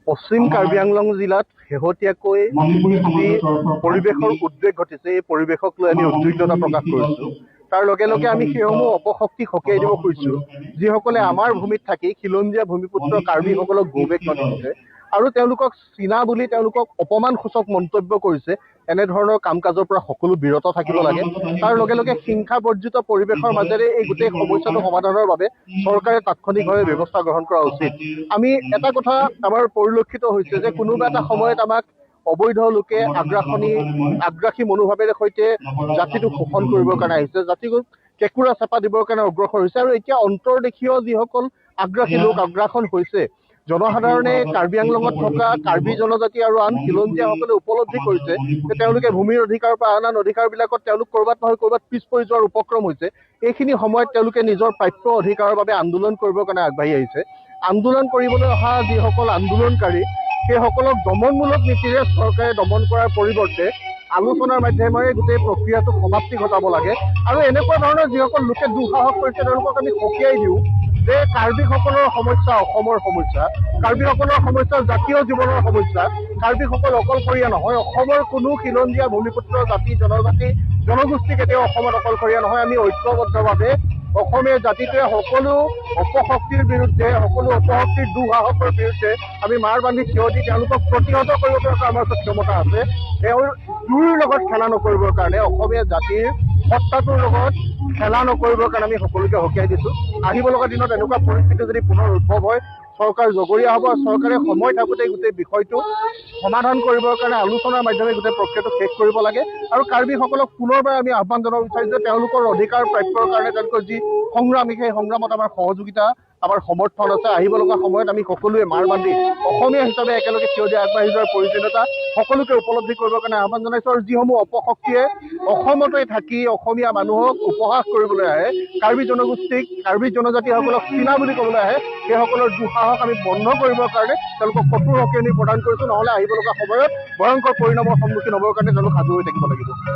পশ্চিম কাৰ্বি আংলং জিলাত শেহতীয়াকৈ যি পৰিৱেশৰ উদ্বেগ ঘটিছে, এই পৰিৱেশক লৈ আমি উদ্বিগ্নতা প্ৰকাশ কৰিছোঁ। তাৰ লগে লগে আমি সেইসমূহ অপশক্তিক সকীয়াই দিব খুজিছোঁ, যিসকলে আমাৰ ভূমিত থাকি খিলঞ্জীয়া ভূমিপুত্ৰ কাৰ্বিসকলক গৌবেগ নদিছে আৰু তেওঁলোকক চীনা বুলি তেওঁলোকক অপমানসূচক মন্তব্য কৰিছে। এনেধৰণৰ কাম কাজৰ পৰা সকলো বিৰত থাকিব লাগে। তাৰ লগে লগে হিংসা বৰ্জিত পৰিৱেশৰ মাজেৰে এই গোটেই সমস্যাটো সমাধানৰ বাবে চৰকাৰে তাৎক্ষণিকভাৱে ব্যৱস্থা গ্ৰহণ কৰা উচিত। আমি এটা কথা আমাৰ পৰিলক্ষিত হৈছে যে কোনোবা এটা সময়ত আমাক অবৈধ লোকে আগ্ৰাসী মনোভাৱেৰে সৈতে জাতিটোক শোষণ কৰিবৰ কাৰণে আহিছে, জাতিটোক কেঁকুৰা চেপা দিবৰ কাৰণে অগ্ৰসৰ হৈছে। আৰু এতিয়া অন্তৰ্দেশীয় যিসকল আগ্ৰাসী লোক আগ্ৰাসন হৈছে, জনসাধাৰণে কাৰ্বি আংলঙত থকা কাৰ্বি জনজাতি আৰু আন খিলঞ্জীয়াসকলে উপলব্ধি কৰিছে যে তেওঁলোকে ভূমিৰ অধিকাৰৰ পৰা আন আন অধিকাৰবিলাকত তেওঁলোক ক'ৰবাত নহয় ক'ৰবাত পিছ পৰি যোৱাৰ উপক্ৰম হৈছে। এইখিনি সময়ত তেওঁলোকে নিজৰ প্ৰাপ্য অধিকাৰৰ বাবে আন্দোলন কৰিবৰ কাৰণে আগবাঢ়ি আহিছে। আন্দোলন কৰিবলৈ অহা যিসকল আন্দোলনকাৰী, সেইসকলক দমনমূলক নীতিৰে চৰকাৰে দমন কৰাৰ পৰিৱৰ্তে আলোচনাৰ মাধ্যমেৰে গোটেই প্ৰক্ৰিয়াটো সমাপ্তি ঘটাব লাগে। আৰু এনেকুৱা ধৰণৰ যিসকল লোকে দুঃসাহস কৰিছে তেওঁলোকক আমি সকীয়াই দিওঁ যে কাৰ্বিসকলৰ সমস্যা অসমৰ সমস্যা, কাৰ্বিসকলৰ সমস্যা জাতীয় জীৱনৰ সমস্যা। কাৰ্বিসকল অকলশৰীয়া নহয়, অসমৰ কোনো খিলঞ্জীয়া ভূমিপুত্ৰ জাতি জনজাতি জনগোষ্ঠী কেতিয়াও অসমত অকলশৰীয়া নহয়। আমি ঐক্যবদ্ধভাৱে অসমীয়া জাতিটোৱে সকলো অপশক্তিৰ বিৰুদ্ধে, সকলো অপশক্তিৰ দুঃসাহসৰ বিৰুদ্ধে আমি মাৰ বান্ধি থিয় দি তেওঁলোকক প্ৰতিহত কৰিব পৰাকৈ আমাৰ ওচৰত ক্ষমতা আছে। তেওঁৰ জুইৰ লগত খেলা নকৰিবৰ কাৰণে, অসমীয়া জাতিৰ সত্তাটোৰ লগত খেলা নকৰিবৰ কাৰণে আমি সকলোকে সকীয়াই দিছোঁ। আহিব লগা দিনত এনেকুৱা পৰিস্থিতি যদি পুনৰ উদ্ভৱ হয়, চৰকাৰ জগৰীয়া হ'ব আৰু চৰকাৰে সময় থাকোঁতে গোটেই বিষয়টো সমাধান কৰিবৰ কাৰণে আলোচনাৰ মাধ্যমে গোটেই প্ৰক্ৰিয়াটো শেষ কৰিব লাগে। আৰু কাৰ্বিসকলক পুনৰবাৰ আমি আহ্বান জনাব বিচাৰিছোঁ যে তেওঁলোকৰ অধিকাৰ প্ৰাপ্যৰ কাৰণে তেওঁলোকৰ যি সংগ্ৰাম, সেই সংগ্ৰামত আমাৰ সহযোগিতা, আমাৰ সমৰ্থন আছে। আহিব লগা সময়ত আমি সকলোৱে মাৰ বান্ধি অসমীয়া হিচাপে একেলগে থিয় দি আগবাঢ়ি যোৱাৰ প্ৰয়োজনীয়তা সকলোকে উপলব্ধি কৰিবৰ কাৰণে আহ্বান জনাইছোঁ। আৰু যিসমূহ অপশক্তিয়ে অসমতে থাকি অসমীয়া মানুহক উপহাস কৰিবলৈ আহে, কাৰ্বি জনগোষ্ঠীক, কাৰ্বি জনজাতিসকলক চীনা বুলি ক'বলৈ আহে, সেইসকলৰ দুঃসাহস আমি বন্ধ কৰিবৰ কাৰণে তেওঁলোকক কঠোৰ সকীয়নি প্ৰদান কৰিছোঁ। নহ'লে আহিব লগা সময়ত ভয়ংকৰ পৰিণামৰ সন্মুখীন হ'বৰ কাৰণে তেওঁলোক সাজু হৈ থাকিব লাগিব।